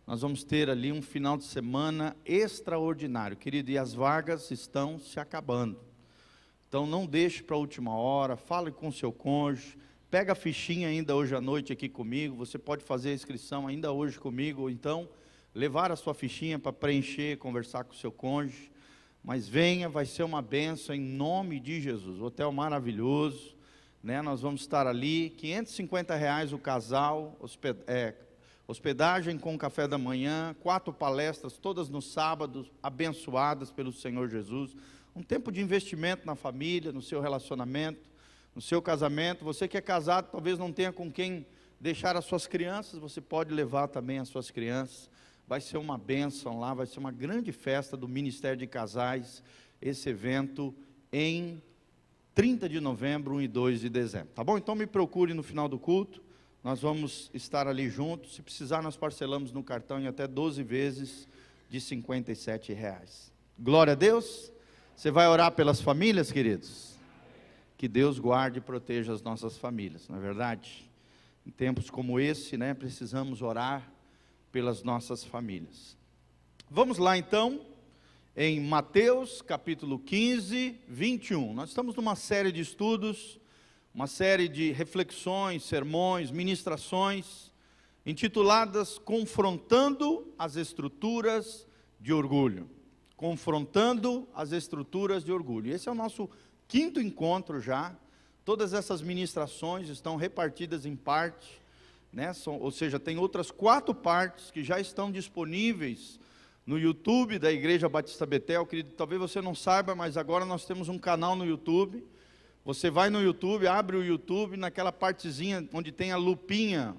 Nós vamos ter ali um final de semana extraordinário, querido, e as vagas estão se acabando. Então não deixe para a última hora, fale com o seu cônjuge, pega a fichinha ainda hoje à noite aqui comigo, você pode fazer a inscrição ainda hoje comigo, ou então levar a sua fichinha para preencher, conversar com o seu cônjuge, mas venha, vai ser uma bênção em nome de Jesus, hotel maravilhoso, né? Nós vamos estar ali, R$550 o casal, hospedagem com café da manhã, 4 palestras, todas no sábado, abençoadas pelo Senhor Jesus. Um tempo de investimento na família, no seu relacionamento, no seu casamento. Você que é casado, talvez não tenha com quem deixar as suas crianças, você pode levar também as suas crianças. Vai ser uma bênção lá, vai ser uma grande festa do Ministério de Casais, esse evento em 30 de novembro, 1 e 2 de dezembro. Tá bom? Então me procure no final do culto. Nós vamos estar ali juntos, se precisar nós parcelamos no cartão em até 12 vezes de R$57. Glória a Deus. Você vai orar pelas famílias, queridos? Que Deus guarde e proteja as nossas famílias, não é verdade? Em tempos como esse, né, precisamos orar pelas nossas famílias. Vamos lá então, em Mateus capítulo 15, 21. Nós estamos numa série de estudos, uma série de reflexões, sermões, ministrações, intituladas Confrontando as Estruturas de Orgulho. Confrontando as Estruturas de Orgulho. Esse é o nosso 5º encontro já. Todas essas ministrações estão repartidas em parte, né? Ou seja, tem outras 4 partes que já estão disponíveis no YouTube da Igreja Batista Betel. Querido, talvez você não saiba, mas agora nós temos um canal no YouTube. Você vai no YouTube, abre o YouTube, naquela partezinha onde tem a lupinha,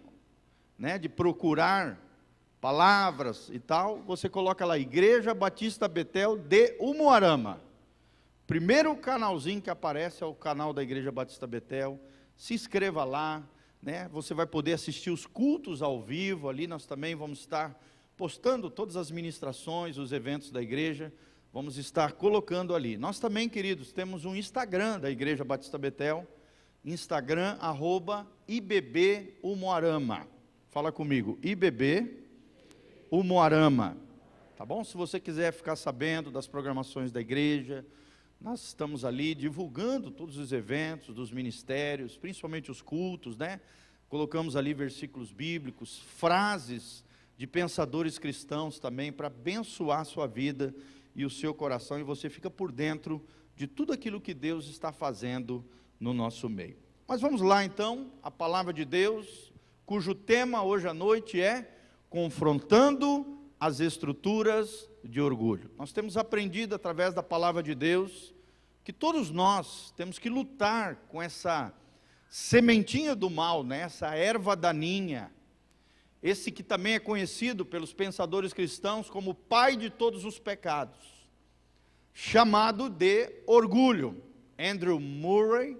né, de procurar palavras e tal, você coloca lá, Igreja Batista Betel de Umuarama. Primeiro canalzinho que aparece é o canal da Igreja Batista Betel. Se inscreva lá, né, você vai poder assistir os cultos ao vivo, ali nós também vamos estar postando todas as ministrações, os eventos da igreja, vamos estar colocando ali. Nós também, queridos, temos um Instagram da Igreja Batista Betel, Instagram, @IBB Umuarama. Fala comigo, IBB Umuarama, tá bom? Se você quiser ficar sabendo das programações da igreja, nós estamos ali divulgando todos os eventos dos ministérios, principalmente os cultos, né? Colocamos ali versículos bíblicos, frases de pensadores cristãos também, para abençoar a sua vida e o seu coração, e você fica por dentro de tudo aquilo que Deus está fazendo no nosso meio. Mas vamos lá então, a palavra de Deus, cujo tema hoje à noite é Confrontando as Estruturas de Orgulho. Nós temos aprendido através da palavra de Deus, que todos nós temos que lutar com essa sementinha do mal, né? Essa erva daninha, esse que também é conhecido pelos pensadores cristãos como o pai de todos os pecados, chamado de orgulho. Andrew Murray,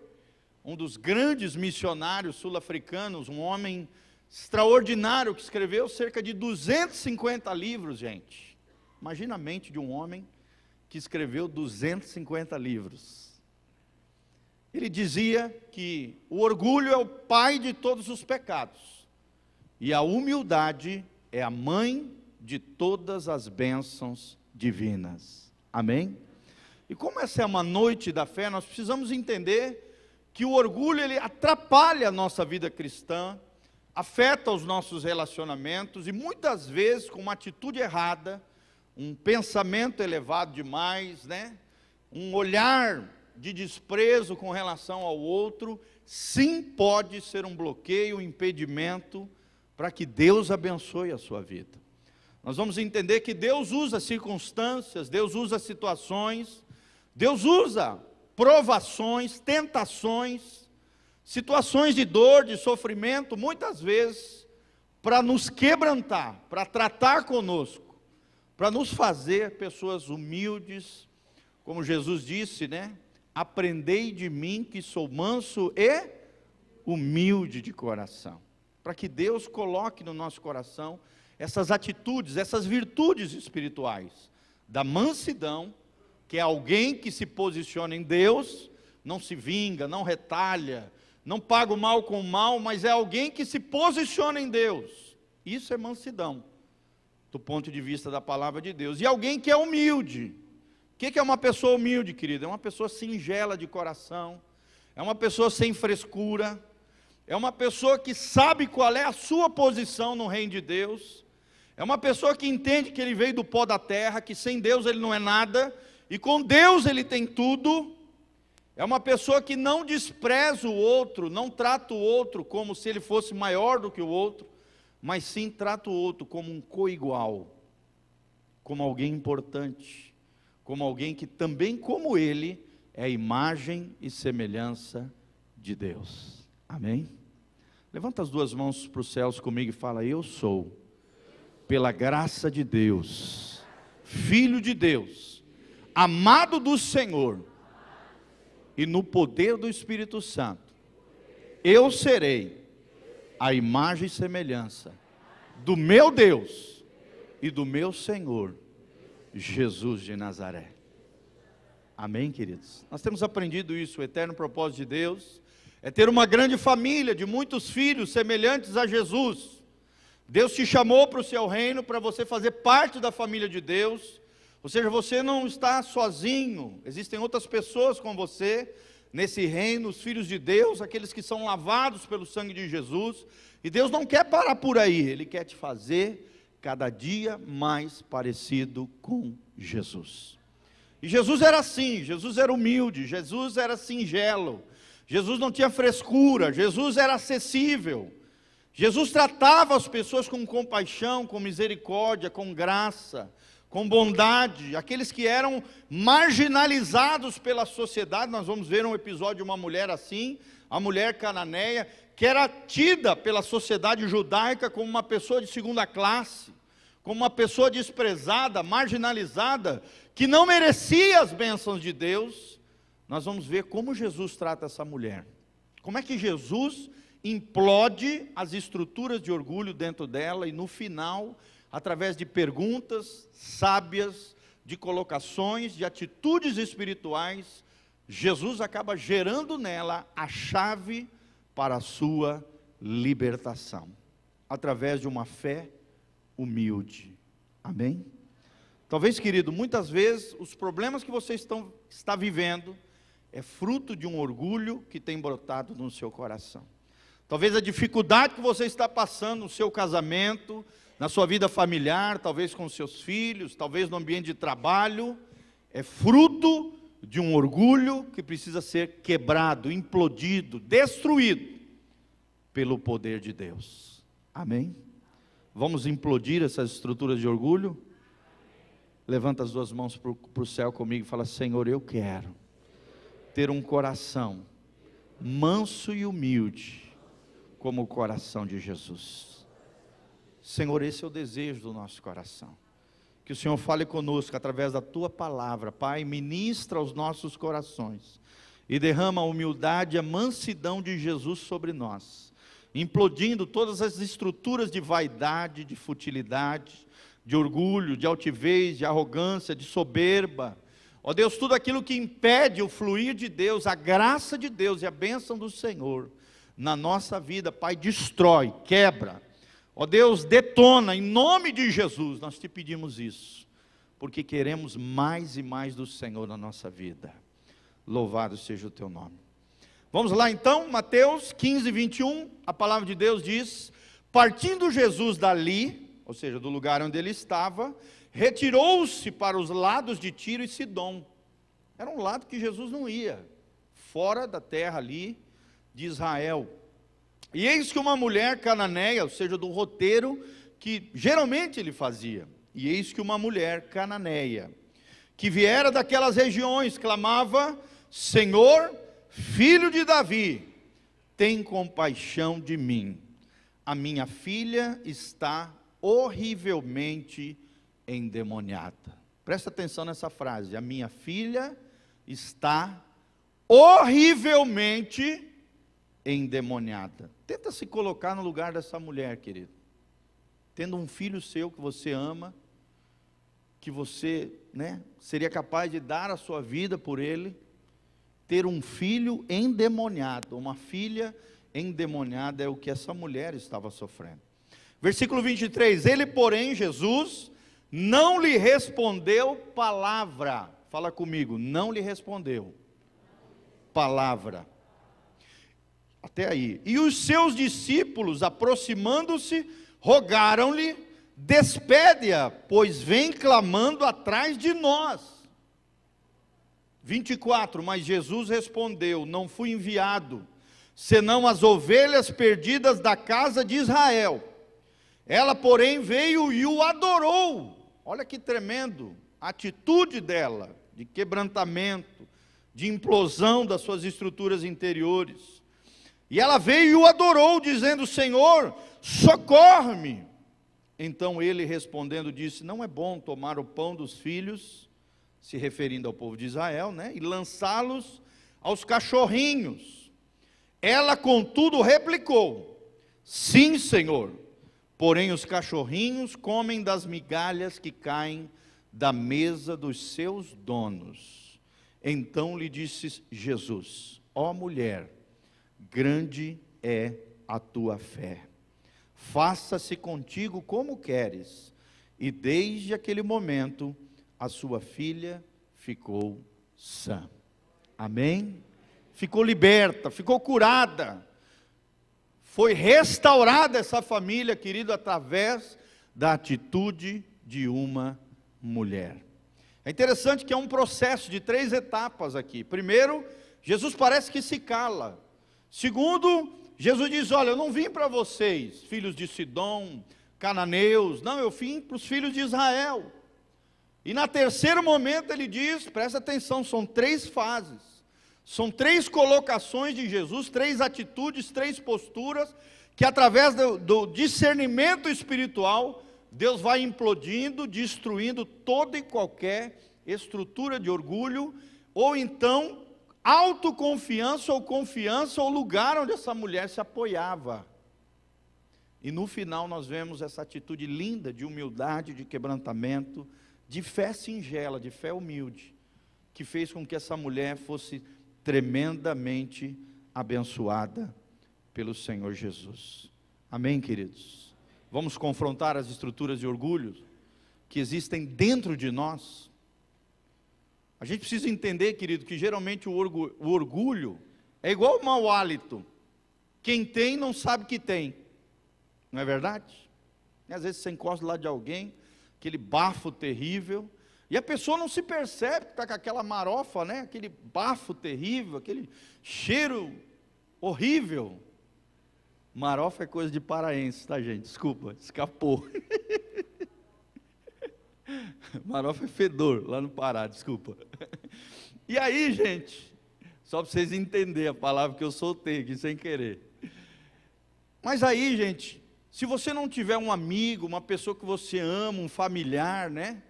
um dos grandes missionários sul-africanos, um homem extraordinário que escreveu cerca de 250 livros, gente. Imagina a mente de um homem que escreveu 250 livros. Ele dizia que o orgulho é o pai de todos os pecados. E a humildade é a mãe de todas as bênçãos divinas. Amém? E como essa é uma noite da fé, nós precisamos entender que o orgulho, ele atrapalha a nossa vida cristã, afeta os nossos relacionamentos, e muitas vezes com uma atitude errada, um pensamento elevado demais, né? Um olhar de desprezo com relação ao outro, sim, pode ser um bloqueio, um impedimento para que Deus abençoe a sua vida. Nós vamos entender que Deus usa circunstâncias, Deus usa situações, Deus usa provações, tentações, situações de dor, de sofrimento, muitas vezes, para nos quebrantar, para tratar conosco, para nos fazer pessoas humildes, como Jesus disse, né? Aprendei de mim que sou manso e humilde de coração. Para que Deus coloque no nosso coração essas atitudes, essas virtudes espirituais, da mansidão, que é alguém que se posiciona em Deus, não se vinga, não retalha, não paga o mal com o mal, mas é alguém que se posiciona em Deus, Isso é mansidão, do ponto de vista da palavra de Deus. E alguém que é humilde. O que é uma pessoa humilde, querido? É uma pessoa singela de coração, é uma pessoa sem frescura, é uma pessoa que sabe qual é a sua posição no reino de Deus, é uma pessoa que entende que ele veio do pó da terra, que sem Deus ele não é nada, e com Deus ele tem tudo. É uma pessoa que não despreza o outro, não trata o outro como se ele fosse maior do que o outro, mas sim trata o outro como um coigual, como alguém importante, como alguém que também, como ele, é a imagem e semelhança de Deus. Amém? Levanta as duas mãos para os céus comigo e fala: eu sou, pela graça de Deus, filho de Deus, amado do Senhor, e no poder do Espírito Santo, eu serei a imagem e semelhança do meu Deus e do meu Senhor, Jesus de Nazaré. Amém, queridos? Nós temos aprendido isso. O eterno propósito de Deus é ter uma grande família de muitos filhos semelhantes a Jesus. Deus te chamou para o seu reino, para você fazer parte da família de Deus. Ou seja, você não está sozinho, existem outras pessoas com você nesse reino, os filhos de Deus, aqueles que são lavados pelo sangue de Jesus. E Deus não quer parar por aí, Ele quer te fazer cada dia mais parecido com Jesus. E Jesus era assim, Jesus era humilde, Jesus era singelo, Jesus não tinha frescura, Jesus era acessível. Jesus tratava as pessoas com compaixão, com misericórdia, com graça, com bondade. Aqueles que eram marginalizados pela sociedade. Nós vamos ver um episódio de uma mulher assim, a mulher cananeia, que era tida pela sociedade judaica como uma pessoa de segunda classe, como uma pessoa desprezada, marginalizada, que não merecia as bênçãos de Deus. Nós vamos ver como Jesus trata essa mulher, como é que Jesus implode as estruturas de orgulho dentro dela, e no final, através de perguntas sábias, de colocações, de atitudes espirituais, Jesus acaba gerando nela a chave para a sua libertação, através de uma fé humilde. Amém? Talvez, querido, muitas vezes os problemas que você está vivendo é fruto de um orgulho que tem brotado no seu coração. Talvez a dificuldade que você está passando no seu casamento, na sua vida familiar, talvez com seus filhos, talvez no ambiente de trabalho, é fruto de um orgulho que precisa ser quebrado, implodido, destruído pelo poder de Deus. Amém? Vamos implodir essas estruturas de orgulho? Levanta as duas mãos para o céu comigo e fala: Senhor, eu quero ter um coração manso e humilde, como o coração de Jesus. Senhor, esse é o desejo do nosso coração. Que o Senhor fale conosco através da Tua palavra. Pai, ministra aos nossos corações e derrama a humildade e a mansidão de Jesus sobre nós, implodindo todas as estruturas de vaidade, de futilidade, de orgulho, de altivez, de arrogância, de soberba. Ó Deus, tudo aquilo que impede o fluir de Deus, a graça de Deus e a bênção do Senhor na nossa vida, Pai, destrói, quebra. Ó Deus, detona, em nome de Jesus, nós te pedimos isso, porque queremos mais e mais do Senhor na nossa vida. Louvado seja o teu nome. Vamos lá então, Mateus 15, 21, a palavra de Deus diz: partindo Jesus dali, ou seja, do lugar onde ele estava, retirou-se para os lados de Tiro e Sidom. Era um lado que Jesus não ia, fora da terra ali de Israel. E eis que uma mulher cananeia, ou seja, do roteiro que geralmente ele fazia, e eis que uma mulher cananeia, que viera daquelas regiões, clamava: Senhor, filho de Davi, tem compaixão de mim, a minha filha está horrivelmente endemoniada. Presta atenção nessa frase: a minha filha está horrivelmente endemoniada. Tenta se colocar no lugar dessa mulher, querido. Tendo um filho seu que você ama, que você, seria capaz de dar a sua vida por ele, ter um filho endemoniado, uma filha endemoniada, é o que essa mulher estava sofrendo. Versículo 23, ele porém, Jesus, não lhe respondeu palavra. Fala comigo, não lhe respondeu palavra. Até aí. E os seus discípulos, aproximando-se, rogaram-lhe: despede-a, pois vem clamando atrás de nós. 24, mas Jesus respondeu: não fui enviado, senão as ovelhas perdidas da casa de Israel. Ela, porém, veio e o adorou. Olha que tremendo a atitude dela, de quebrantamento, de implosão das suas estruturas interiores. E ela veio e o adorou, dizendo: Senhor, socorre-me. Então ele respondendo disse: não é bom tomar o pão dos filhos, se referindo ao povo de Israel, né, e lançá-los aos cachorrinhos. Ela, contudo, replicou: sim, Senhor, porém os cachorrinhos comem das migalhas que caem da mesa dos seus donos. Então lhe disse Jesus: ó mulher, grande é a tua fé, faça-se contigo como queres. E desde aquele momento a sua filha ficou sã. Amém? Ficou liberta, ficou curada. Foi restaurada essa família, querido, através da atitude de uma mulher. É interessante que é um processo de 3 etapas aqui. Primeiro, Jesus parece que se cala. Segundo, Jesus diz: olha, eu não vim para vocês, filhos de Sidom, cananeus, não, eu vim para os filhos de Israel. E na terceiro momento ele diz, presta atenção, são 3 fases. São 3 colocações de Jesus, 3 atitudes, 3 posturas, que através do discernimento espiritual, Deus vai implodindo, destruindo toda e qualquer estrutura de orgulho, ou então, autoconfiança ou confiança, ou lugar onde essa mulher se apoiava. E no final nós vemos essa atitude linda de humildade, de quebrantamento, de fé singela, de fé humilde, que fez com que essa mulher fosse tremendamente abençoada pelo Senhor Jesus. Amém, queridos? Vamos confrontar as estruturas de orgulho que existem dentro de nós. A gente precisa entender, querido, que geralmente o orgulho é igual ao mau hálito. Quem tem não sabe que tem. Não é verdade? E às vezes você encosta do lado de alguém, aquele bafo terrível, e a pessoa não se percebe que está com aquela marofa, né? Aquele bafo terrível, aquele cheiro horrível. Marofa é coisa de paraense, tá, gente? Desculpa, escapou. Marofa é fedor, lá no Pará, desculpa. E aí, gente, só para vocês entenderem a palavra que eu soltei aqui sem querer. Mas aí, gente, se você não tiver um amigo, uma pessoa que você ama, um familiar, né?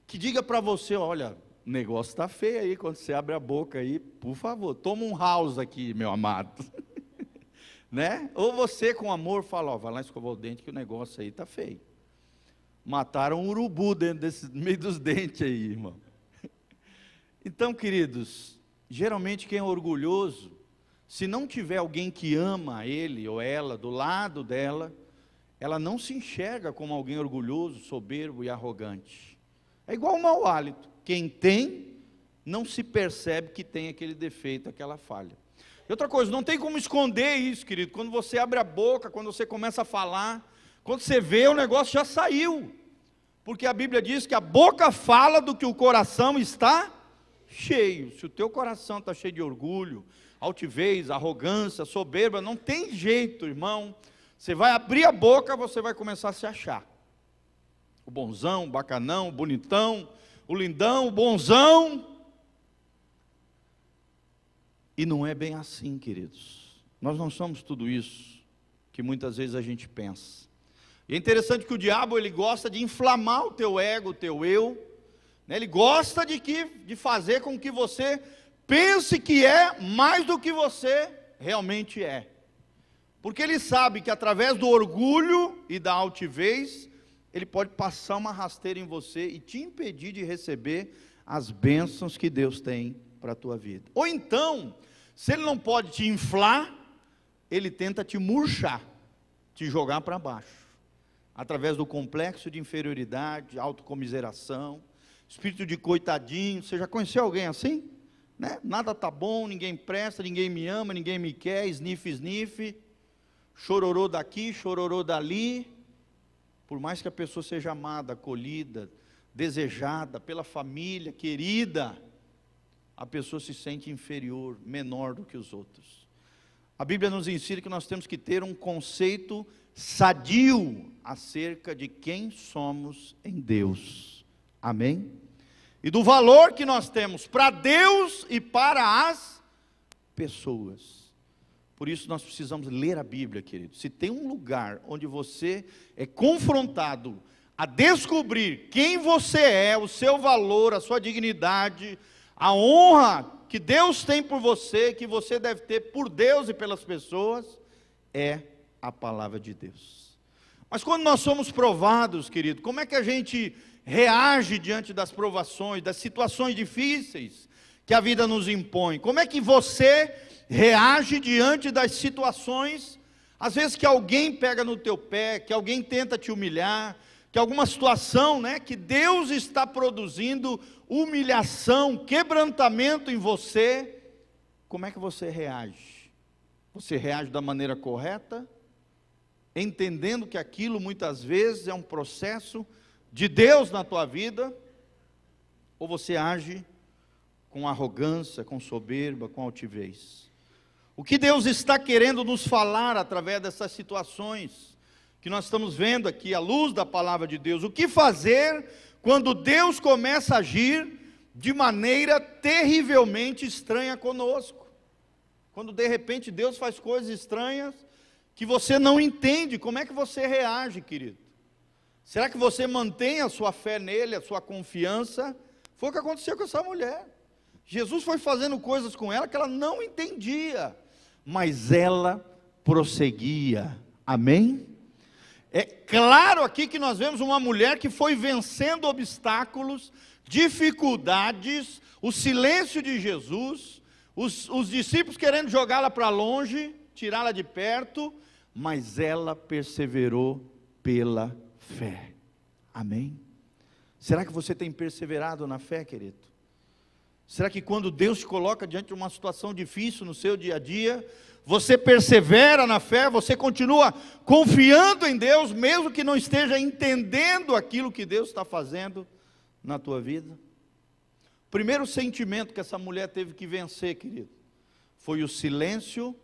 Que diga para você: olha, o negócio está feio aí, quando você abre a boca aí, por favor, toma um house aqui, meu amado. Né? Ou você com amor fala: ó, vai lá escovar o dente que o negócio aí está feio. Mataram um urubu dentro no meio dos dentes aí, irmão. Então, queridos, geralmente quem é orgulhoso, se não tiver alguém que ama ele ou ela do lado dela, ela não se enxerga como alguém orgulhoso, soberbo e arrogante. É igual o mau hálito. Quem tem, não se percebe que tem aquele defeito, aquela falha. E outra coisa, não tem como esconder isso, querido. Quando você abre a boca, quando você começa a falar, quando você vê, o negócio já saiu. Porque a Bíblia diz que a boca fala do que o coração está cheio. Se o teu coração está cheio de orgulho, altivez, arrogância, soberba, não tem jeito, irmão. Você vai abrir a boca, você vai começar a se achar. O bonzão, o bacanão, o bonitão, o lindão, o bonzão. E não é bem assim, queridos. Nós não somos tudo isso que muitas vezes a gente pensa. E é interessante que o diabo, ele gosta de inflamar o teu ego, o teu eu, né? Ele gosta de fazer com que você pense que é mais do que você realmente é. Porque ele sabe que através do orgulho e da altivez, ele pode passar uma rasteira em você e te impedir de receber as bênçãos que Deus tem para a tua vida. Ou então, se ele não pode te inflar, ele tenta te murchar, te jogar para baixo. através do complexo de inferioridade, autocomiseração, espírito de coitadinho. Você já conheceu alguém assim? Né? Nada tá bom, ninguém presta, ninguém me ama, ninguém me quer, sniff, sniff, chororô daqui, chororô dali. Por mais que a pessoa seja amada, acolhida, desejada pela família, querida, a pessoa se sente inferior, menor do que os outros. A Bíblia nos ensina que nós temos que ter um conceito sadio acerca de quem somos em Deus. Amém? E do valor que nós temos para Deus e para as pessoas. Por isso nós precisamos ler a Bíblia, querido. Se tem um lugar onde você é confrontado a descobrir quem você é, o seu valor, a sua dignidade, a honra que Deus tem por você, que você deve ter por Deus e pelas pessoas, é a palavra de Deus. Mas quando nós somos provados, querido, como é que a gente reage diante das provações, das situações difíceis que a vida nos impõe? Como é que você reage diante das situações, às vezes que alguém pega no teu pé, que alguém tenta te humilhar, que alguma situação, né, que Deus está produzindo humilhação, quebrantamento em você, como é que você reage? Você reage da maneira correta, entendendo que aquilo muitas vezes é um processo de Deus na tua vida, ou você age com arrogância, com soberba, com altivez? O que Deus está querendo nos falar através dessas situações que nós estamos vendo aqui, à luz da palavra de Deus? O que fazer quando Deus começa a agir de maneira terrivelmente estranha conosco? Quando de repente Deus faz coisas estranhas que você não entende, como é que você reage, querido? Será que você mantém a sua fé nele, a sua confiança? Foi o que aconteceu com essa mulher. Jesus foi fazendo coisas com ela que ela não entendia, mas ela prosseguia. Amém? É claro aqui que nós vemos uma mulher que foi vencendo obstáculos, dificuldades, o silêncio de Jesus, os discípulos querendo jogá-la para longe, tirá-la de perto, mas ela perseverou pela fé. Amém? Será que você tem perseverado na fé, querido? Será que quando Deus te coloca diante de uma situação difícil no seu dia a dia, você persevera na fé, você continua confiando em Deus, mesmo que não esteja entendendo aquilo que Deus está fazendo na tua vida? O primeiro sentimento que essa mulher teve que vencer, querido, foi o silêncio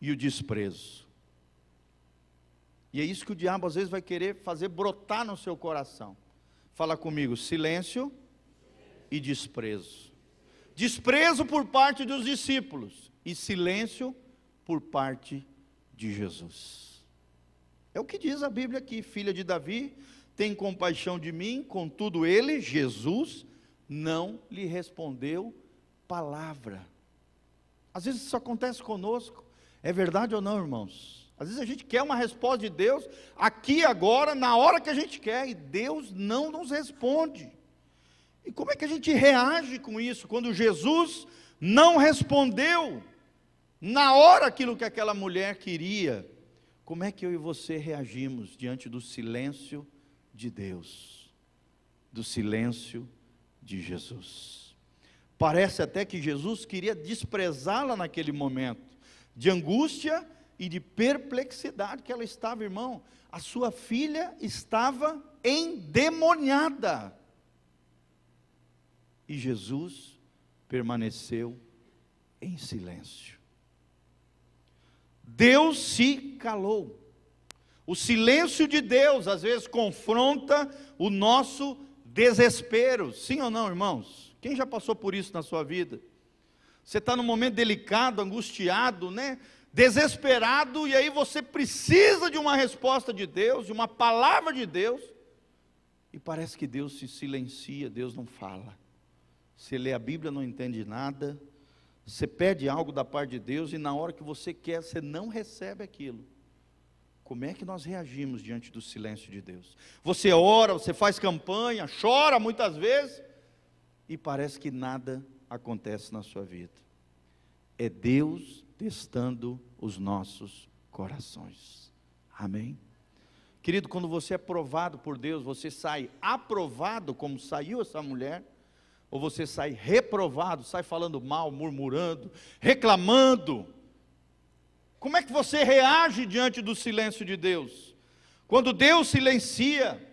e o desprezo. E é isso que o diabo às vezes vai querer fazer brotar no seu coração. Fala comigo: silêncio e desprezo. Desprezo por parte dos discípulos e silêncio por parte de Jesus. É o que diz a Bíblia aqui: filha de Davi, tem compaixão de mim. Contudo ele, Jesus, não lhe respondeu palavra. Às vezes isso acontece conosco. É verdade ou não, irmãos? Às vezes a gente quer uma resposta de Deus aqui, agora, na hora que a gente quer, e Deus não nos responde. E como é que a gente reage com isso? Quando Jesus não respondeu na hora aquilo que aquela mulher queria, como é que eu e você reagimos diante do silêncio de Deus, do silêncio de Jesus? Parece até que Jesus queria desprezá-la naquele momento de angústia e de perplexidade que ela estava, irmão. A sua filha estava endemoniada. E Jesus permaneceu em silêncio. Deus se calou. O silêncio de Deus às vezes confronta o nosso desespero. Sim ou não, irmãos? Quem já passou por isso na sua vida? Você está num momento delicado, angustiado, né? Desesperado, e aí você precisa de uma resposta de Deus, de uma palavra de Deus, e parece que Deus se silencia, Deus não fala. Você lê a Bíblia, não entende nada, você pede algo da parte de Deus, e na hora que você quer, você não recebe aquilo. Como é que nós reagimos diante do silêncio de Deus? Você ora, você faz campanha, chora muitas vezes, e parece que nada acontece na sua vida. É Deus testando os nossos corações. Amém? Querido, quando você é provado por Deus, você sai aprovado, como saiu essa mulher, ou você sai reprovado, sai falando mal, murmurando, reclamando? Como é que você reage diante do silêncio de Deus? Quando Deus silencia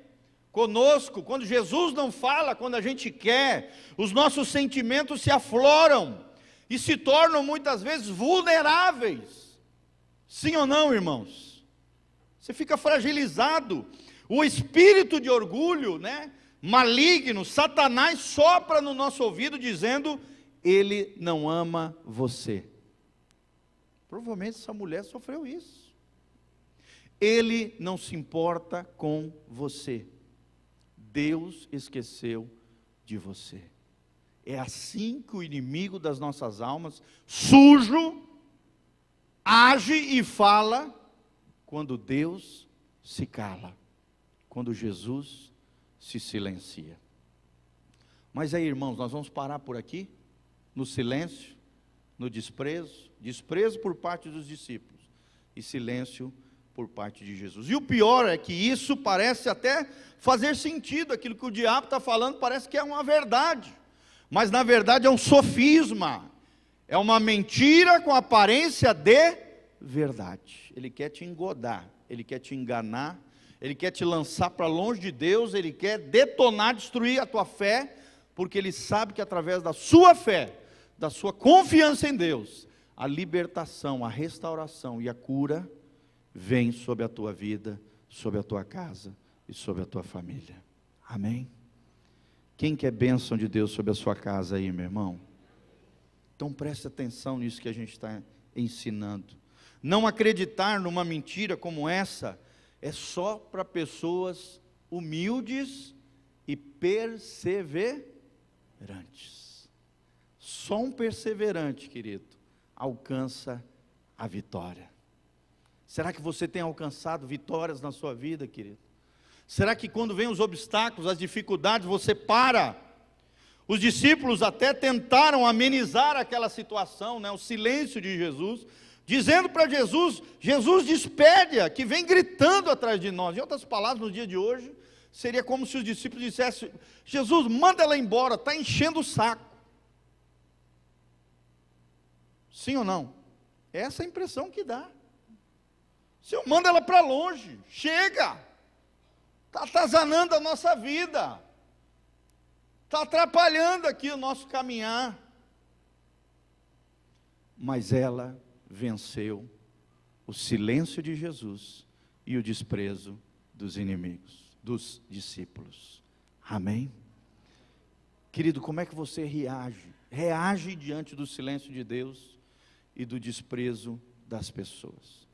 conosco, quando Jesus não fala quando a gente quer, os nossos sentimentos se afloram e se tornam muitas vezes vulneráveis. Sim ou não, irmãos? Você fica fragilizado. O espírito de orgulho, maligno, Satanás sopra no nosso ouvido dizendo: ele não ama você. Provavelmente essa mulher sofreu isso. Ele não se importa com você. Deus esqueceu de você. É assim que o inimigo das nossas almas, sujo, age e fala quando Deus se cala, quando Jesus se silencia. Mas aí, irmãos, nós vamos parar por aqui, no silêncio, no desprezo por parte dos discípulos, e silêncio por parte de Jesus. E o pior é que isso parece até fazer sentido, aquilo que o diabo está falando parece que é uma verdade, mas na verdade é um sofisma, é uma mentira com aparência de verdade. Ele quer te engodar, ele quer te enganar, ele quer te lançar para longe de Deus, ele quer detonar, destruir a tua fé, porque ele sabe que através da sua fé, da sua confiança em Deus, a libertação, a restauração e a cura vem sobre a tua vida, sobre a tua casa e sobre a tua família. Amém? Quem quer bênção de Deus sobre a sua casa aí, meu irmão? Então preste atenção nisso que a gente está ensinando. Não acreditar numa mentira como essa é só para pessoas humildes e perseverantes. Só um perseverante, querido, alcança a vitória. Será que você tem alcançado vitórias na sua vida, querido? Será que quando vem os obstáculos, as dificuldades, você para? Os discípulos até tentaram amenizar aquela situação, o silêncio de Jesus, dizendo para Jesus: Jesus, despede-a, que vem gritando atrás de nós. Em outras palavras, no dia de hoje, seria como se os discípulos dissessem: Jesus, manda ela embora, está enchendo o saco. Sim ou não? Essa é a impressão que dá. Senhor, manda ela para longe, chega, está atazanando a nossa vida, está atrapalhando aqui o nosso caminhar. Mas ela venceu o silêncio de Jesus e o desprezo dos inimigos, dos discípulos. Amém? Querido, como é que você reage? Reage diante do silêncio de Deus e do desprezo das pessoas.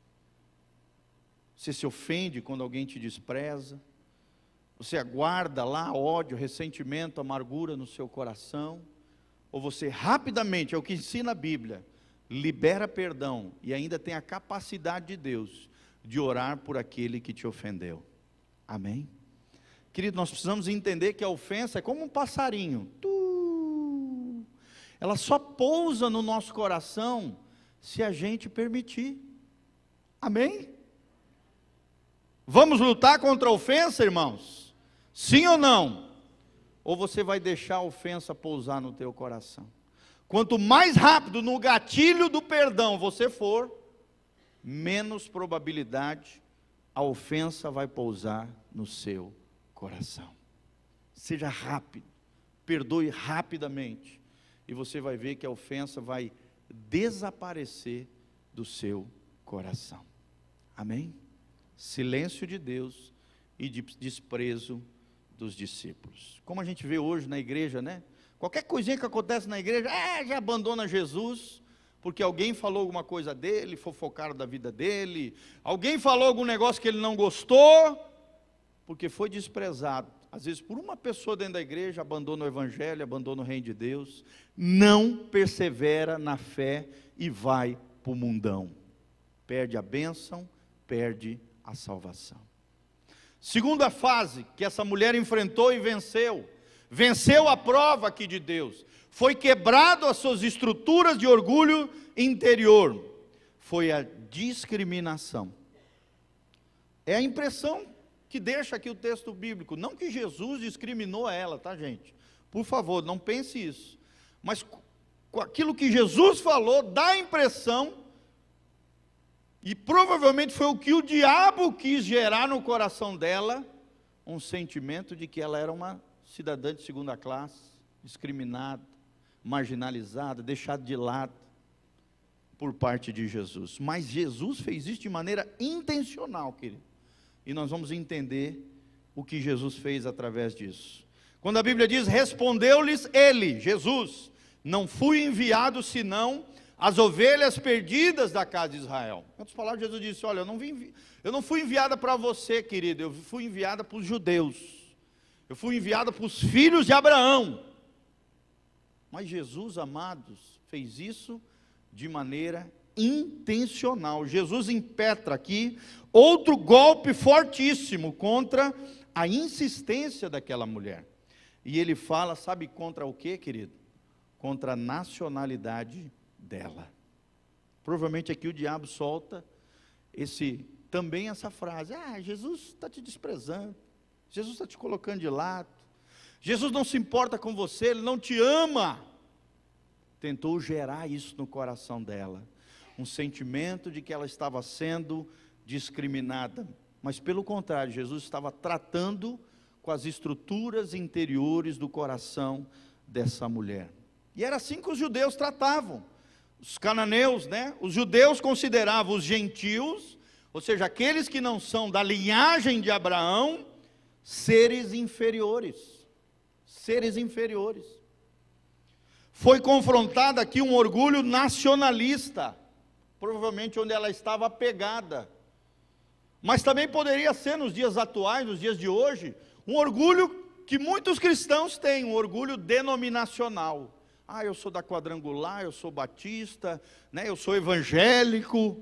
Você se ofende quando alguém te despreza? Você aguarda lá ódio, ressentimento, amargura no seu coração? Ou você rapidamente, é o que ensina a Bíblia, libera perdão e ainda tem a capacidade de Deus de orar por aquele que te ofendeu? Amém? Querido, nós precisamos entender que a ofensa é como um passarinho. Ela só pousa no nosso coração se a gente permitir. Amém? Vamos lutar contra a ofensa, irmãos? Sim ou não? Ou você vai deixar a ofensa pousar no teu coração? Quanto mais rápido no gatilho do perdão você for, menos probabilidade a ofensa vai pousar no seu coração. Seja rápido, perdoe rapidamente, e você vai ver que a ofensa vai desaparecer do seu coração. Amém? Silêncio de Deus e desprezo dos discípulos. Como a gente vê hoje na igreja, qualquer coisinha que acontece na igreja, já abandona Jesus, porque alguém falou alguma coisa dele, fofocaram da vida dele, alguém falou algum negócio que ele não gostou, porque foi desprezado, às vezes por uma pessoa dentro da igreja, abandona o evangelho, abandona o reino de Deus, não persevera na fé e vai para o mundão, perde a bênção, perde a salvação. Segunda fase que essa mulher enfrentou e venceu a prova aqui de Deus, foi quebrado as suas estruturas de orgulho interior, foi a discriminação. É a impressão que deixa aqui o texto bíblico. Não que Jesus discriminou ela, tá, gente? Por favor, não pense isso. Mas com aquilo que Jesus falou, dá a impressão, e provavelmente foi o que o diabo quis gerar no coração dela, um sentimento de que ela era uma cidadã de segunda classe, discriminada, marginalizada, deixada de lado por parte de Jesus. Mas Jesus fez isso de maneira intencional, querido. E nós vamos entender o que Jesus fez através disso. Quando a Bíblia diz, respondeu-lhes ele, Jesus, não fui enviado senão as ovelhas perdidas da casa de Israel. Em outras palavras, Jesus disse, olha, eu não fui enviada para você, querido, eu fui enviada para os judeus. Eu fui enviada para os filhos de Abraão. Mas Jesus, amados, fez isso de maneira intencional. Jesus impetra aqui outro golpe fortíssimo contra a insistência daquela mulher. E ele fala, sabe contra o quê, querido? Contra a nacionalidade dela. Provavelmente aqui o diabo solta também essa frase, Jesus está te desprezando, Jesus está te colocando de lado, Jesus não se importa com você, Ele não te ama. Tentou gerar isso no coração dela, um sentimento de que ela estava sendo discriminada, mas pelo contrário, Jesus estava tratando com as estruturas interiores do coração dessa mulher. E era assim que os judeus tratavam, os cananeus, né? Os judeus consideravam os gentios, ou seja, aqueles que não são da linhagem de Abraão, seres inferiores, seres inferiores. Foi confrontado aqui um orgulho nacionalista, provavelmente onde ela estava apegada, mas também poderia ser nos dias atuais, nos dias de hoje, um orgulho que muitos cristãos têm, um orgulho denominacional. Eu sou da quadrangular, eu sou batista, né, eu sou evangélico,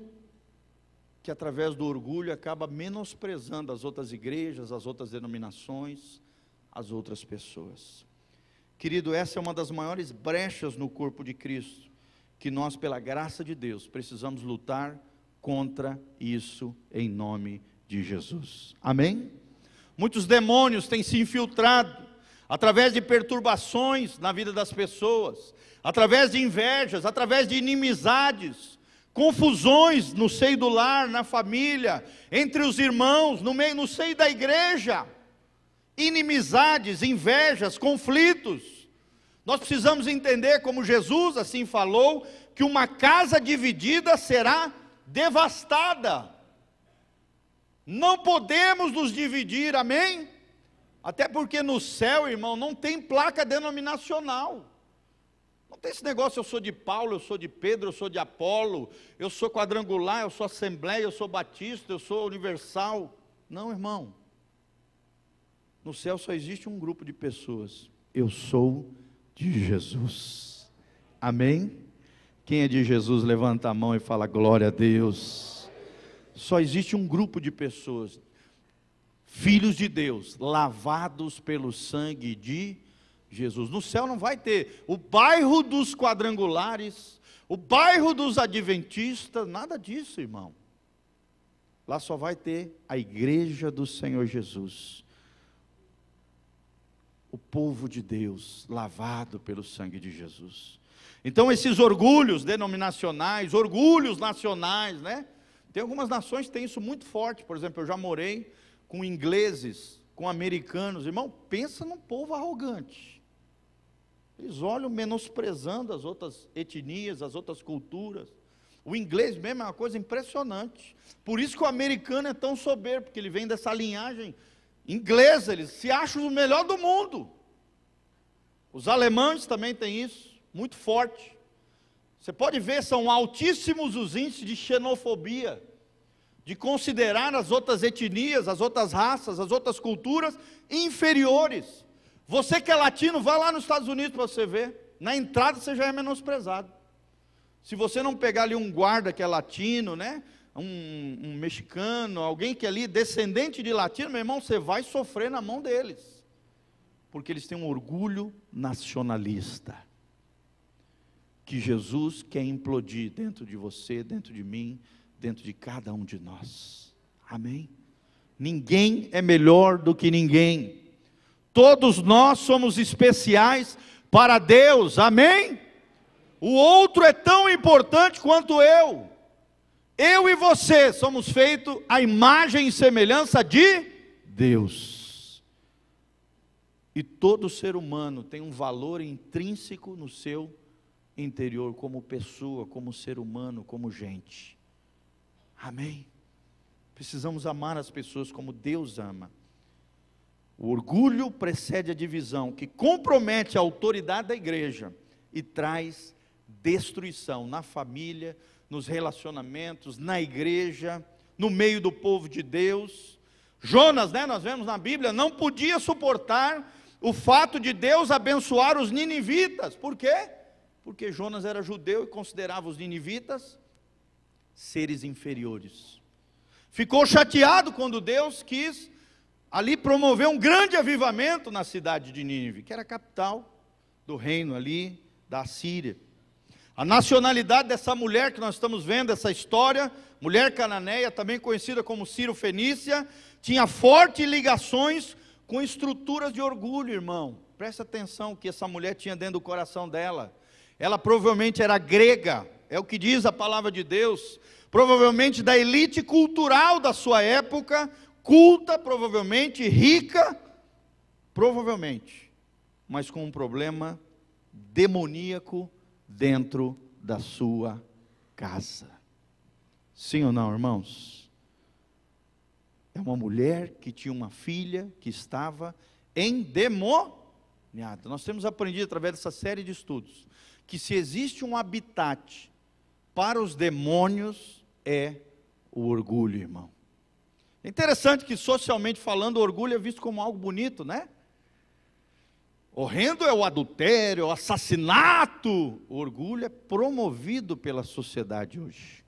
que através do orgulho acaba menosprezando as outras igrejas, as outras denominações, as outras pessoas. Querido, essa é uma das maiores brechas no corpo de Cristo, que nós, pela graça de Deus, precisamos lutar contra isso em nome de Jesus. Amém? Muitos demônios têm se infiltrado através de perturbações na vida das pessoas, através de invejas, através de inimizades, confusões no seio do lar, na família, entre os irmãos, no seio da igreja, inimizades, invejas, conflitos. Nós precisamos entender, como Jesus assim falou, que uma casa dividida será devastada. Não podemos nos dividir, amém? Até porque no céu, irmão, não tem placa denominacional. Não tem esse negócio, eu sou de Paulo, eu sou de Pedro, eu sou de Apolo, eu sou quadrangular, eu sou assembleia, eu sou batista, eu sou universal. Não, irmão. No céu só existe um grupo de pessoas. Eu sou de Jesus. Amém? Quem é de Jesus, levanta a mão e fala glória a Deus. Só existe um grupo de pessoas, filhos de Deus, lavados pelo sangue de Jesus. No céu não vai ter o bairro dos quadrangulares, o bairro dos adventistas, nada disso, irmão. Lá só vai ter a igreja do Senhor Jesus, o povo de Deus, lavado pelo sangue de Jesus. Então esses orgulhos denominacionais, orgulhos nacionais, né? Tem algumas nações que têm isso muito forte. Por exemplo, eu já morei com ingleses, com americanos. Irmão, pensa num povo arrogante. Eles olham menosprezando as outras etnias, as outras culturas. O inglês mesmo é uma coisa impressionante. Por isso que o americano é tão soberbo, porque ele vem dessa linhagem inglesa, eles se acham o melhor do mundo. Os alemães também têm isso, muito forte. Você pode ver, são altíssimos os índices de xenofobia, de considerar as outras etnias, as outras raças, as outras culturas inferiores. Você que é latino, vai lá nos Estados Unidos para você ver, na entrada você já é menosprezado. Se você não pegar ali um guarda que é latino, né, um mexicano, alguém que é ali descendente de latino, meu irmão, você vai sofrer na mão deles, porque eles têm um orgulho nacionalista, que Jesus quer implodir dentro de você, dentro de mim, dentro de cada um de nós. Amém? Ninguém é melhor do que ninguém. Todos nós somos especiais para Deus, amém? O outro é tão importante quanto eu. Eu e você somos feitos à imagem e semelhança de Deus. E todo ser humano tem um valor intrínseco no seu interior, como pessoa, como ser humano, como gente. Amém? Precisamos amar as pessoas como Deus ama. O orgulho precede a divisão, que compromete a autoridade da igreja e traz destruição na família, nos relacionamentos, na igreja, no meio do povo de Deus. Jonas, nós vemos na Bíblia, não podia suportar o fato de Deus abençoar os ninivitas. Por quê? Porque Jonas era judeu e considerava os ninivitas seres inferiores. Ficou chateado quando Deus quis ali promover um grande avivamento na cidade de Nínive, que era a capital do reino ali da Assíria. A nacionalidade dessa mulher que nós estamos vendo, essa história, mulher cananeia, também conhecida como Ciro-fenícia, tinha fortes ligações com estruturas de orgulho, irmão. Presta atenção o que essa mulher tinha dentro do coração dela. Ela provavelmente era grega, é o que diz a palavra de Deus, provavelmente da elite cultural da sua época, culta, provavelmente, rica, provavelmente, mas com um problema demoníaco dentro da sua casa. Sim ou não, irmãos? É uma mulher que tinha uma filha que estava endemoniada. Nós temos aprendido através dessa série de estudos, que se existe um habitat para os demônios, é o orgulho, irmão. É interessante que, socialmente falando, o orgulho é visto como algo bonito, né? Horrendo é o adultério, o assassinato. O orgulho é promovido pela sociedade hoje,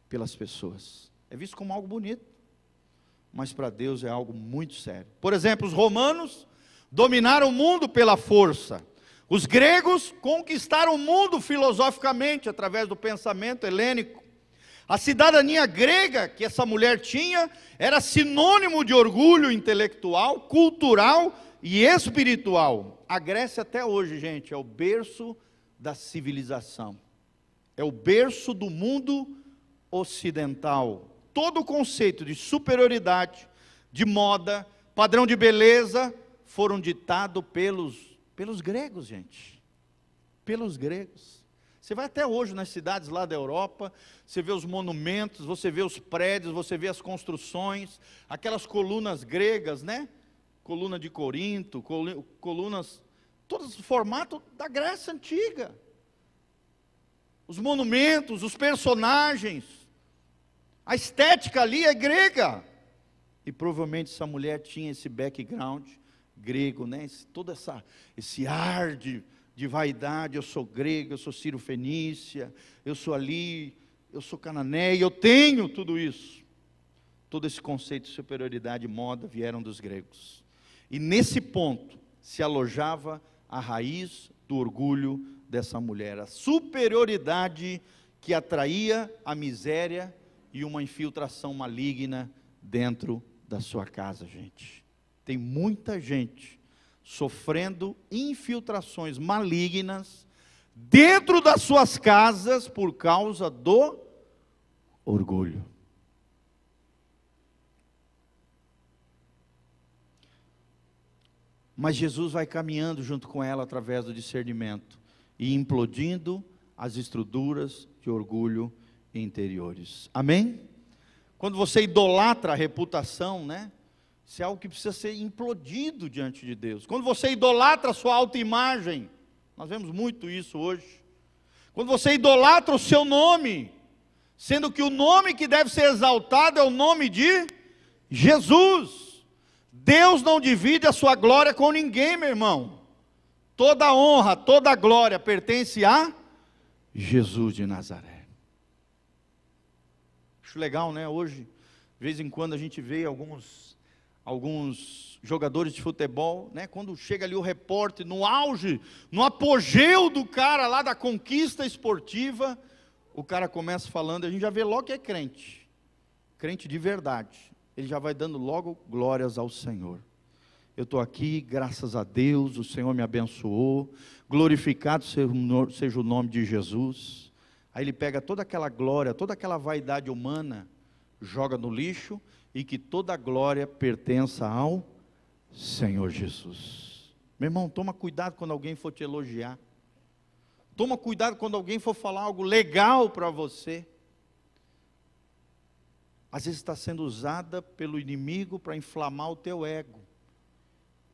pelas pessoas. É visto como algo bonito, mas para Deus é algo muito sério. Por exemplo, os romanos dominaram o mundo pela força. Os gregos conquistaram o mundo filosoficamente, através do pensamento helênico. A cidadania grega que essa mulher tinha era sinônimo de orgulho intelectual, cultural e espiritual. A Grécia até hoje, gente, é o berço da civilização. É o berço do mundo ocidental. Todo o conceito de superioridade, de moda, padrão de beleza, foram ditados pelos gregos, gente. Pelos gregos. Você vai até hoje nas cidades lá da Europa, você vê os monumentos, você vê os prédios, você vê as construções, aquelas colunas gregas, né? Coluna de Corinto, colunas, todos os formatos da Grécia Antiga. Os monumentos, os personagens, a estética ali é grega. E provavelmente essa mulher tinha esse background grego, né? Esse ar de vaidade. Eu sou grego, eu sou Ciro-fenícia, eu sou ali, eu sou cananeia, eu tenho tudo isso. Todo esse conceito de superioridade e moda vieram dos gregos. E nesse ponto se alojava a raiz do orgulho dessa mulher, a superioridade que atraía a miséria e uma infiltração maligna dentro da sua casa, gente. Tem muita gente sofrendo infiltrações malignas dentro das suas casas por causa do orgulho. Mas Jesus vai caminhando junto com ela através do discernimento e implodindo as estruturas de orgulho interiores. Amém? Quando você idolatra a reputação, né? Isso é algo que precisa ser implodido diante de Deus. Quando você idolatra a sua autoimagem, nós vemos muito isso hoje. Quando você idolatra o seu nome, sendo que o nome que deve ser exaltado é o nome de Jesus. Deus não divide a sua glória com ninguém, meu irmão. Toda honra, toda glória pertence a Jesus de Nazaré. Acho legal, né? Hoje, de vez em quando a gente vê alguns jogadores de futebol, né? Quando chega ali o repórter, no auge, no apogeu do cara lá da conquista esportiva, o cara começa falando, a gente já vê logo que é crente. crente de verdade, ele já vai dando logo glórias ao Senhor. Eu estou aqui, graças a Deus, o Senhor me abençoou, glorificado seja o nome de Jesus. Aí ele pega toda aquela glória, toda aquela vaidade humana, joga no lixo, e que toda a glória pertença ao Senhor Jesus. Meu irmão, toma cuidado quando alguém for te elogiar. Toma cuidado quando alguém for falar algo legal para você. Às vezes está sendo usada pelo inimigo para inflamar o teu ego.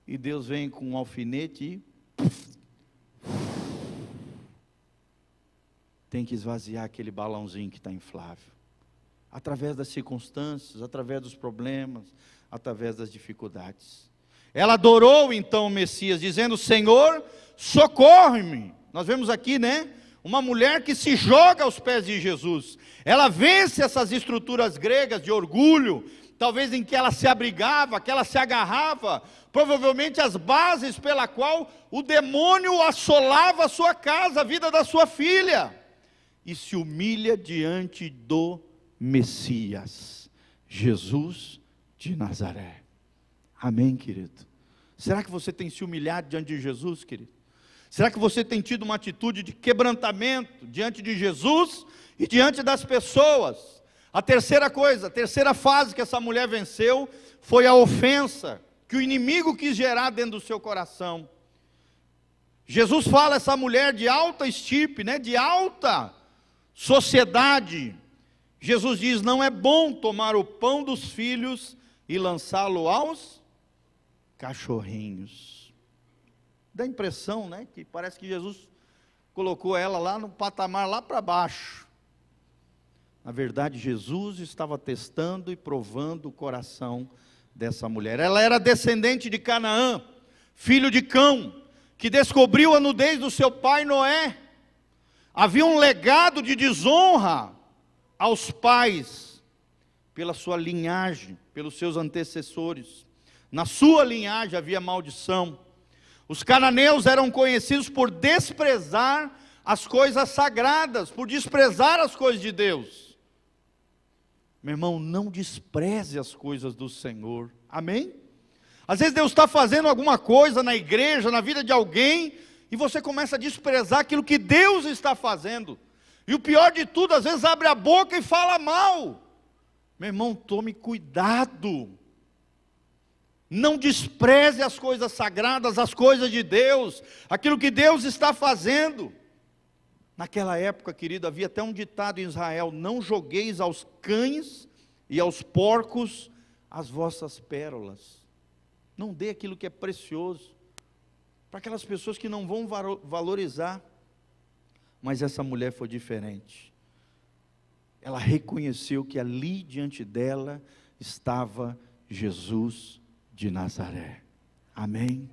E Deus vem com um alfinete e tem que esvaziar aquele balãozinho que está inflável. Através das circunstâncias, através dos problemas, através das dificuldades. Ela adorou então o Messias, dizendo: Senhor, socorre-me. Nós vemos aqui, né? Uma mulher que se joga aos pés de Jesus. Ela vence essas estruturas gregas de orgulho, talvez em que ela se abrigava, que ela se agarrava, provavelmente as bases pela qual o demônio assolava a sua casa, a vida da sua filha, e se humilha diante do Messias, Jesus de Nazaré. Amém, querido? Será que você tem se humilhado diante de Jesus, querido? Será que você tem tido uma atitude de quebrantamento diante de Jesus e diante das pessoas? A terceira coisa, a terceira fase que essa mulher venceu foi a ofensa que o inimigo quis gerar dentro do seu coração. Jesus fala a essa mulher de alta estirpe, né, de alta sociedade. Jesus diz: não é bom tomar o pão dos filhos e lançá-lo aos cachorrinhos. Dá a impressão, né, que parece que Jesus colocou ela lá no patamar lá para baixo. Na verdade, Jesus estava testando e provando o coração dessa mulher. Ela era descendente de Canaã, filho de Cão, que descobriu a nudez do seu pai Noé. Havia um legado de desonra aos pais, pela sua linhagem, pelos seus antecessores. Na sua linhagem havia maldição. Os cananeus eram conhecidos por desprezar as coisas sagradas, por desprezar as coisas de Deus. Meu irmão, não despreze as coisas do Senhor, amém? Às vezes Deus está fazendo alguma coisa na igreja, na vida de alguém, e você começa a desprezar aquilo que Deus está fazendo. E o pior de tudo, às vezes abre a boca e fala mal. Meu irmão, tome cuidado. Não despreze as coisas sagradas, as coisas de Deus, aquilo que Deus está fazendo. Naquela época, querido, havia até um ditado em Israel: não jogueis aos cães e aos porcos as vossas pérolas. Não dê aquilo que é precioso para aquelas pessoas que não vão valorizar. Mas essa mulher foi diferente. Ela reconheceu que ali diante dela estava Jesus de Nazaré. Amém?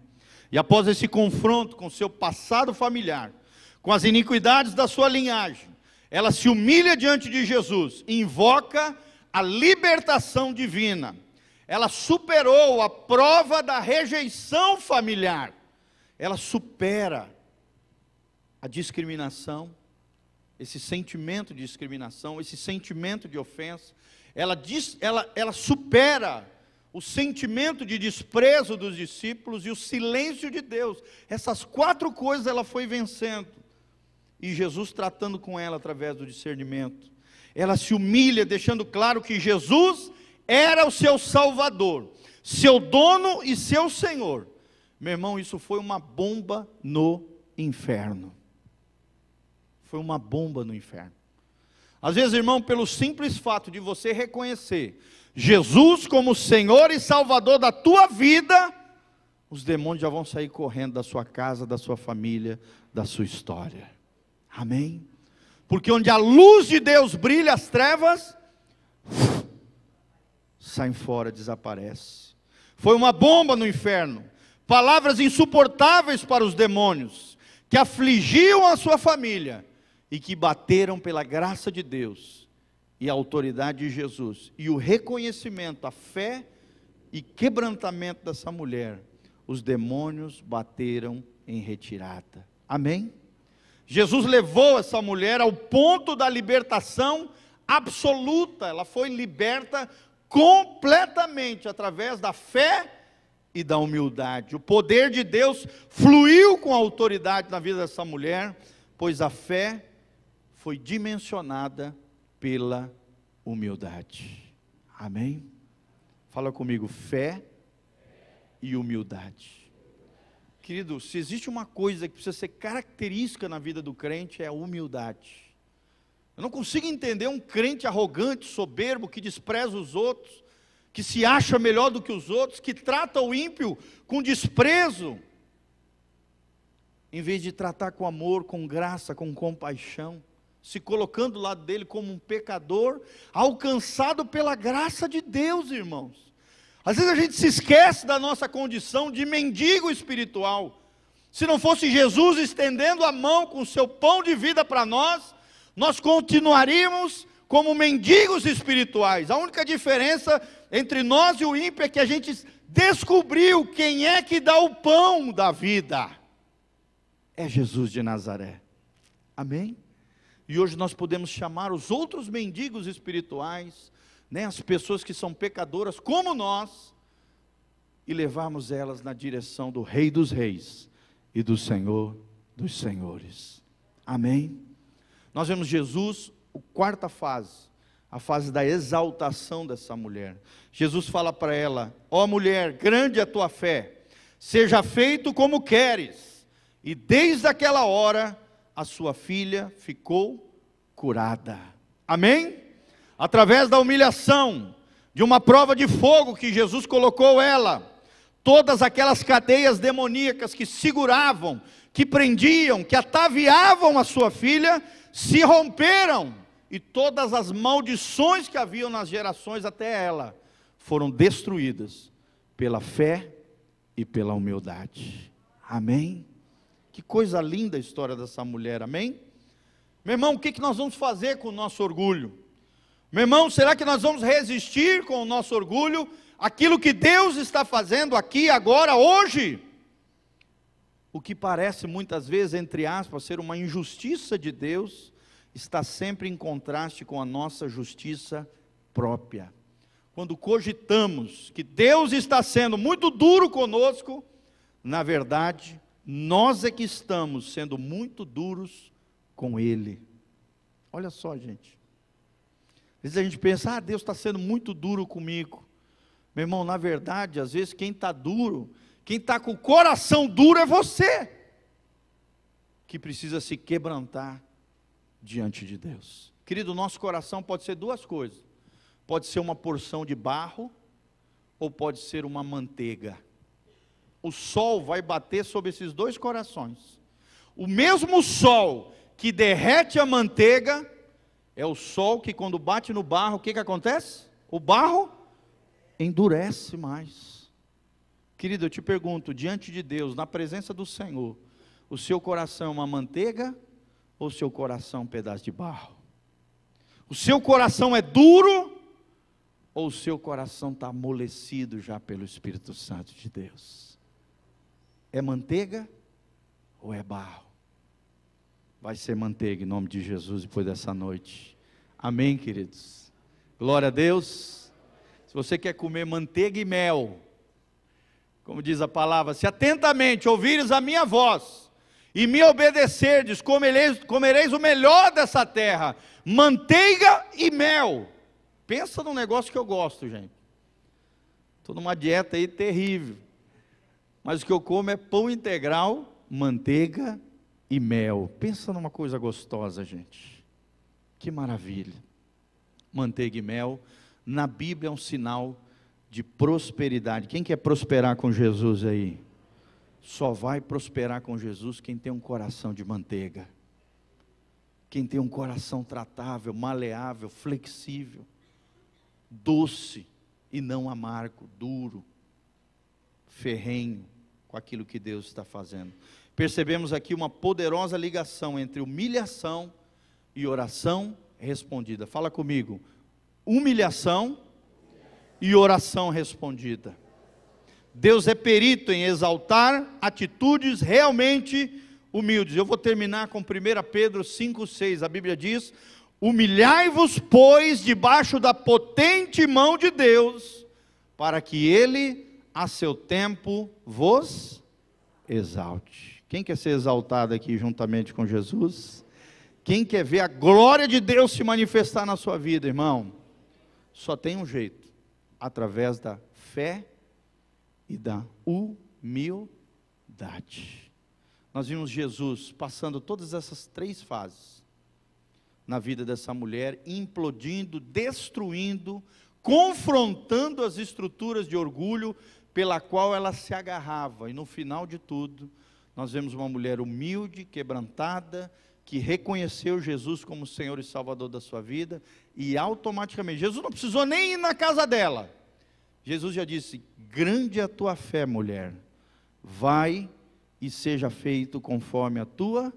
E após esse confronto com seu passado familiar, com as iniquidades da sua linhagem, ela se humilha diante de Jesus, invoca a libertação divina. Ela superou a prova da rejeição familiar. Ela supera a discriminação, esse sentimento de discriminação, esse sentimento de ofensa. Ela supera o sentimento de desprezo dos discípulos e o silêncio de Deus. Essas 4 coisas ela foi vencendo. E Jesus tratando com ela através do discernimento. Ela se humilha, deixando claro que Jesus era o seu Salvador, seu dono e seu Senhor. Meu irmão, isso foi uma bomba no inferno. Foi uma bomba no inferno. Às vezes, irmão, pelo simples fato de você reconhecer Jesus como Senhor e Salvador da tua vida, os demônios já vão sair correndo da sua casa, da sua família, da sua história. Amém? Porque onde a luz de Deus brilha, as trevas saem fora, desaparecem. Foi uma bomba no inferno. Palavras insuportáveis para os demônios, que afligiam a sua família, e que bateram pela graça de Deus, e a autoridade de Jesus, e o reconhecimento, a fé e quebrantamento dessa mulher, os demônios bateram em retirada. Amém? Jesus levou essa mulher ao ponto da libertação absoluta, ela foi liberta completamente através da fé e da humildade. O poder de Deus fluiu com autoridade na vida dessa mulher, pois a fé foi dimensionada pela humildade. Amém? Fala comigo, fé e humildade. Querido, se existe uma coisa que precisa ser característica na vida do crente, é a humildade. Eu não consigo entender um crente arrogante, soberbo, que despreza os outros, que se acha melhor do que os outros, que trata o ímpio com desprezo, em vez de tratar com amor, com graça, com compaixão, se colocando do lado dele como um pecador, alcançado pela graça de Deus, irmãos. Às vezes a gente se esquece da nossa condição de mendigo espiritual. Se não fosse Jesus estendendo a mão com o seu pão de vida para nós, nós continuaríamos como mendigos espirituais. A única diferença entre nós e o ímpio é que a gente descobriu quem é que dá o pão da vida. É Jesus de Nazaré. Amém? E hoje nós podemos chamar os outros mendigos espirituais, né, as pessoas que são pecadoras como nós, e levarmos elas na direção do Rei dos Reis e do Senhor dos Senhores. Amém? Nós vemos Jesus, a quarta fase, a fase da exaltação dessa mulher. Jesus fala para ela: ó mulher, grande é a tua fé, seja feito como queres. E desde aquela hora, a sua filha ficou curada. Amém? Através da humilhação, de uma prova de fogo que Jesus colocou ela, todas aquelas cadeias demoníacas que seguravam, que prendiam, que ataviavam a sua filha, se romperam, e todas as maldições que haviam nas gerações até ela, foram destruídas, pela fé e pela humildade. Amém? Que coisa linda a história dessa mulher, amém? Meu irmão, o que nós vamos fazer com o nosso orgulho? Meu irmão, será que nós vamos resistir com o nosso orgulho, aquilo que Deus está fazendo aqui, agora, hoje? O que parece muitas vezes, entre aspas, ser uma injustiça de Deus, está sempre em contraste com a nossa justiça própria. Quando cogitamos que Deus está sendo muito duro conosco, na verdade, nós é que estamos sendo muito duros com Ele. Olha só, gente. Às vezes a gente pensa, Deus está sendo muito duro comigo. Meu irmão, na verdade, às vezes quem está duro, quem está com o coração duro é você, que precisa se quebrantar diante de Deus. Querido, nosso coração pode ser duas coisas: pode ser uma porção de barro, ou pode ser uma manteiga. O sol vai bater sobre esses dois corações. O mesmo sol que derrete a manteiga, é o sol que quando bate no barro, o que acontece? O barro endurece mais. Querido, eu te pergunto, diante de Deus, na presença do Senhor, o seu coração é uma manteiga, ou o seu coração é um pedaço de barro? O seu coração é duro, ou o seu coração está amolecido já pelo Espírito Santo de Deus? É manteiga ou é barro? Vai ser manteiga em nome de Jesus depois dessa noite. Amém, queridos? Glória a Deus. Se você quer comer manteiga e mel, como diz a palavra, se atentamente ouvires a minha voz e me obedecerdes, comereis o melhor dessa terra, manteiga e mel. Pensa num negócio que eu gosto, gente. Estou numa dieta aí terrível, mas o que eu como é pão integral, manteiga e mel. Pensa numa coisa gostosa, gente. Que maravilha. Manteiga e mel, na Bíblia é um sinal de prosperidade. Quem quer prosperar com Jesus aí? Só vai prosperar com Jesus quem tem um coração de manteiga, quem tem um coração tratável, maleável, flexível, doce e não amargo, duro, ferrenho com aquilo que Deus está fazendo. Percebemos aqui uma poderosa ligação entre humilhação e oração respondida. Fala comigo: humilhação e oração respondida. Deus é perito em exaltar atitudes realmente humildes. Eu vou terminar com 1 Pedro 5,6. A Bíblia diz: Humilhai-vos, pois, debaixo da potente mão de Deus, para que Ele, a seu tempo, vos exalte. Quem quer ser exaltado aqui juntamente com Jesus? Quem quer ver a glória de Deus se manifestar na sua vida, irmão? Só tem um jeito, através da fé e da humildade. Nós vimos Jesus passando todas essas 3 fases na vida dessa mulher, implodindo, destruindo, confrontando as estruturas de orgulho pela qual ela se agarrava. E no final de tudo, nós vemos uma mulher humilde, quebrantada, que reconheceu Jesus como Senhor e Salvador da sua vida, e automaticamente, Jesus não precisou nem ir na casa dela. Jesus já disse: grande é a tua fé, mulher, vai e seja feito conforme a tua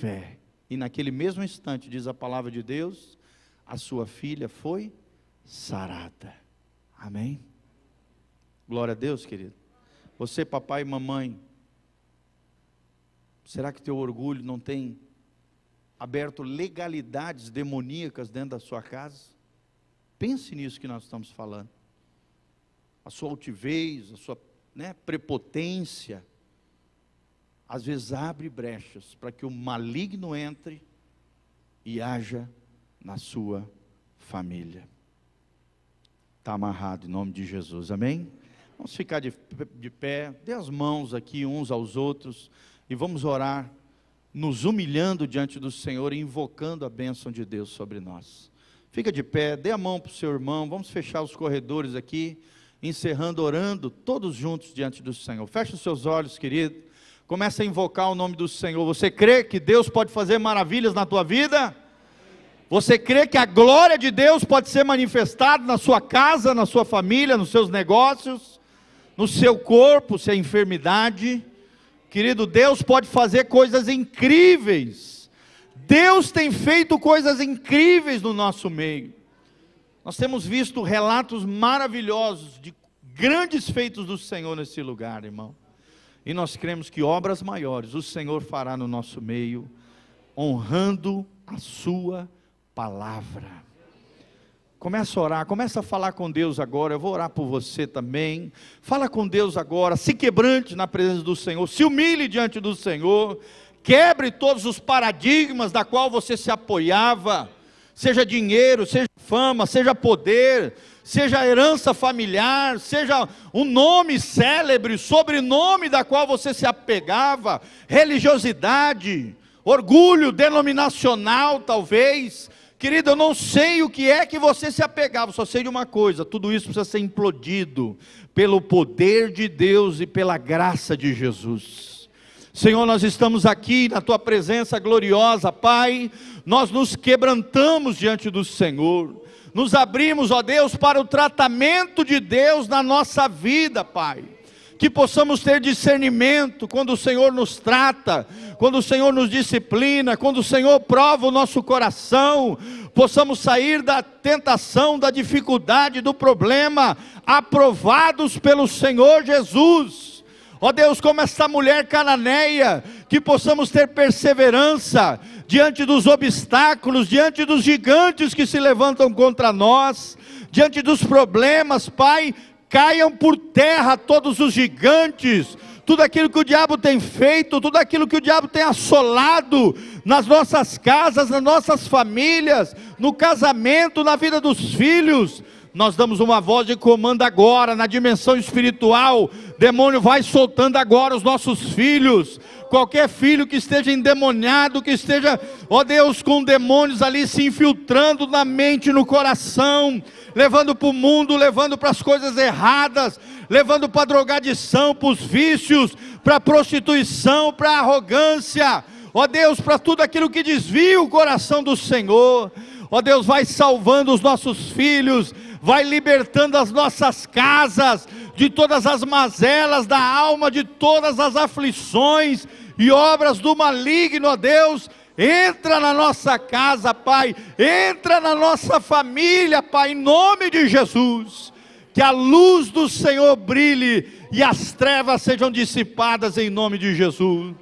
fé. E naquele mesmo instante, diz a palavra de Deus, a sua filha foi sarada. Amém? Glória a Deus, querido. Você, papai e mamãe, será que teu orgulho não tem aberto legalidades demoníacas dentro da sua casa? Pense nisso que nós estamos falando. A sua altivez, a sua prepotência, às vezes abre brechas para que o maligno entre e haja na sua família. Está amarrado em nome de Jesus, amém? Vamos ficar de pé, dê as mãos aqui uns aos outros e vamos orar, nos humilhando diante do Senhor e invocando a bênção de Deus sobre nós. Fica de pé, dê a mão para o seu irmão, vamos fechar os corredores aqui, encerrando, orando, todos juntos diante do Senhor. Feche os seus olhos, querido. Começa a invocar o nome do Senhor. Você crê que Deus pode fazer maravilhas na tua vida? Você crê que a glória de Deus pode ser manifestada na sua casa, na sua família, nos seus negócios, no seu corpo, se é enfermidade? Querido, Deus pode fazer coisas incríveis. Deus tem feito coisas incríveis no nosso meio. Nós temos visto relatos maravilhosos de grandes feitos do Senhor nesse lugar, irmão. E nós cremos que obras maiores o Senhor fará no nosso meio, honrando a sua palavra. Começa a orar, começa a falar com Deus agora. Eu vou orar por você também. Fala com Deus agora, se quebrante na presença do Senhor, se humilhe diante do Senhor, quebre todos os paradigmas da qual você se apoiava, seja dinheiro, seja fama, seja poder, seja herança familiar, seja um nome célebre, sobrenome da qual você se apegava, religiosidade, orgulho denominacional talvez. Querido, eu não sei o que é que você se apegava, só sei de uma coisa: tudo isso precisa ser implodido pelo poder de Deus e pela graça de Jesus. Senhor, nós estamos aqui na tua presença gloriosa, Pai, nós nos quebrantamos diante do Senhor, nos abrimos, ó Deus, para o tratamento de Deus na nossa vida, Pai. Que possamos ter discernimento quando o Senhor nos trata, quando o Senhor nos disciplina, quando o Senhor prova o nosso coração, possamos sair da tentação, da dificuldade, do problema, aprovados pelo Senhor Jesus. Ó Deus, como esta mulher cananeia, que possamos ter perseverança diante dos obstáculos, diante dos gigantes que se levantam contra nós, diante dos problemas, Pai. Caiam por terra todos os gigantes, tudo aquilo que o diabo tem feito, tudo aquilo que o diabo tem assolado nas nossas casas, nas nossas famílias, no casamento, na vida dos filhos. Nós damos uma voz de comando agora, na dimensão espiritual. Demônio, vai soltando agora os nossos filhos. Qualquer filho que esteja endemoniado, que esteja, ó Deus, com demônios ali se infiltrando na mente, no coração, levando para o mundo, levando para as coisas erradas, levando para a drogadição, para os vícios, para a prostituição, para a arrogância, ó Deus, para tudo aquilo que desvia o coração do Senhor. Ó Deus, vai salvando os nossos filhos, vai libertando as nossas casas de todas as mazelas da alma, de todas as aflições e obras do maligno. Ó Deus, entra na nossa casa, Pai, entra na nossa família, Pai, em nome de Jesus. Que a luz do Senhor brilhe e as trevas sejam dissipadas em nome de Jesus.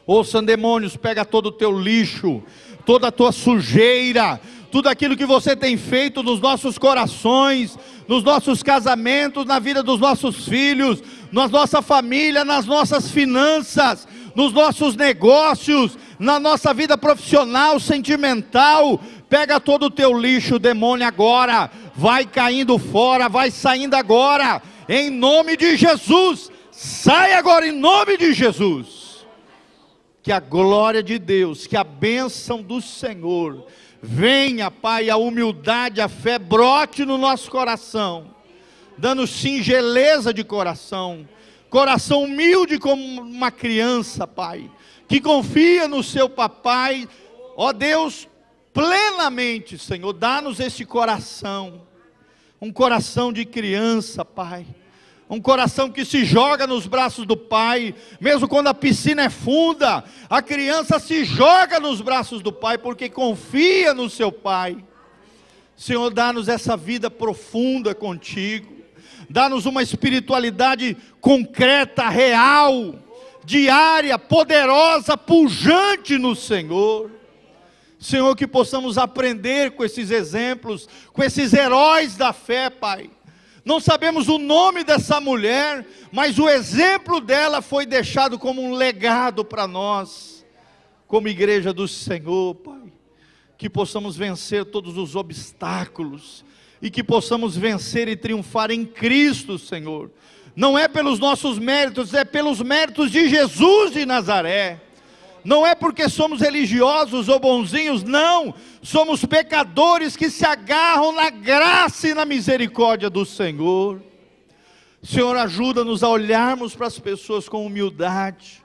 Ouçam, demônios, pega todo o teu lixo, toda a tua sujeira, tudo aquilo que você tem feito nos nossos corações, nos nossos casamentos, na vida dos nossos filhos, na nossa família, nas nossas finanças, nos nossos negócios, na nossa vida profissional, sentimental. Pega todo o teu lixo, demônio, agora, vai caindo fora, vai saindo agora, em nome de Jesus, sai agora em nome de Jesus. Que a glória de Deus, que a bênção do Senhor venha, Pai, a humildade, a fé brote no nosso coração, dando singeleza de coração, coração humilde como uma criança, Pai, que confia no seu papai, ó Deus, plenamente, Senhor. Dá-nos esse coração, um coração de criança, Pai, um coração que se joga nos braços do Pai, mesmo quando a piscina é funda, a criança se joga nos braços do Pai, porque confia no seu Pai. Senhor, dá-nos essa vida profunda contigo, dá-nos uma espiritualidade concreta, real, diária, poderosa, pujante no Senhor. Senhor, que possamos aprender com esses exemplos, com esses heróis da fé, Pai. Não sabemos o nome dessa mulher, mas o exemplo dela foi deixado como um legado para nós, como igreja do Senhor, Pai. Que possamos vencer todos os obstáculos, e que possamos vencer e triunfar em Cristo, Senhor. Não é pelos nossos méritos, é pelos méritos de Jesus de Nazaré. Não é porque somos religiosos ou bonzinhos, não, somos pecadores que se agarram na graça e na misericórdia do Senhor. Senhor, ajuda-nos a olharmos para as pessoas com humildade,